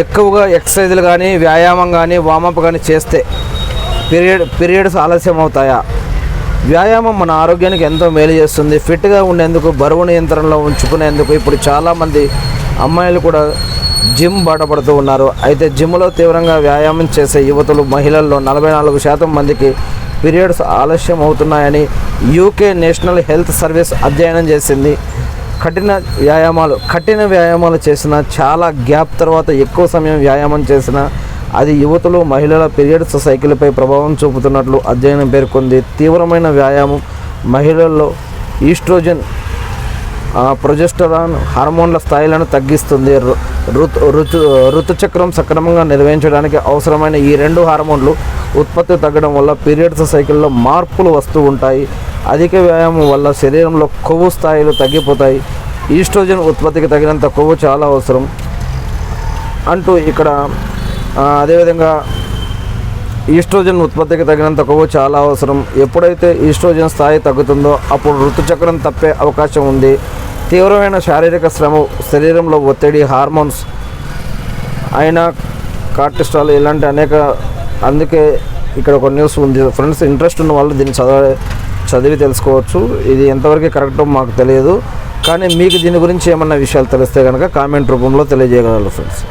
ఎక్కువగా ఎక్సర్సైజులు కానీ వ్యాయామం కానీ వామప్ కానీ చేస్తే పీరియడ్స్ ఆలస్యం అవుతాయా? వ్యాయామం మన ఆరోగ్యానికి ఎంతో మేలు చేస్తుంది. ఫిట్గా ఉండేందుకు, బరువు నియంత్రణలో ఉంచుకునేందుకు ఇప్పుడు చాలామంది అమ్మాయిలు కూడా జిమ్ బాటపడుతూ ఉన్నారు. అయితే జిమ్లో తీవ్రంగా వ్యాయామం చేసే యువతులు, మహిళల్లో 44% మందికి పీరియడ్స్ ఆలస్యం అవుతున్నాయని యూకే నేషనల్ హెల్త్ సర్వీస్ అధ్యయనం చేసింది. కఠిన వ్యాయామాలు చేసిన, చాలా గ్యాప్ తర్వాత ఎక్కువ సమయం వ్యాయామం చేసిన అది యువతులు, మహిళల పీరియడ్స్ సైకిల్పై ప్రభావం చూపుతున్నట్లు అధ్యయనం పేర్కొంది. తీవ్రమైన వ్యాయామం మహిళల్లో ఈస్ట్రోజన్, ప్రొజెస్టరాన్ హార్మోన్ల స్థాయిలను తగ్గిస్తుంది. ఋతుచక్రం సక్రమంగా నిర్వహించడానికి అవసరమైన ఈ 2 హార్మోన్లు ఉత్పత్తి తగ్గడం వల్ల పీరియడ్స్ సైకిల్లో మార్పులు వస్తూ ఉంటాయి. అధిక వ్యాయామం వల్ల శరీరంలో కొవ్వు స్థాయిలు తగ్గిపోతాయి. ఈస్ట్రోజన్ ఉత్పత్తికి తగినంత కొవ్వు చాలా అవసరం అంటూ ఇక్కడ అదేవిధంగా ఈస్ట్రోజన్ ఉత్పత్తికి తగినంత కొవ్వు చాలా అవసరం. ఎప్పుడైతే ఈస్ట్రోజన్ స్థాయి తగ్గుతుందో అప్పుడు ఋతుచక్రం తప్పే అవకాశం ఉంది. తీవ్రమైన శారీరక శ్రమ, శరీరంలో ఒత్తిడి, హార్మోన్స్ అయినా కార్టిస్టాల్ ఇలాంటి అందుకే ఇక్కడ ఒక న్యూస్ ఉంది ఫ్రెండ్స్. ఇంట్రెస్ట్ ఉన్న వాళ్ళు దీన్ని చదివి తెలుసుకోవచ్చు. ఇది ఎంతవరకు కరెక్టో మాకు తెలియదు, కానీ మీకు దీని గురించి ఏమన్నా విషయాలు తెలిస్తే కనుక కామెంట్ రూపంలో తెలియజేయగలరు ఫ్రెండ్స్.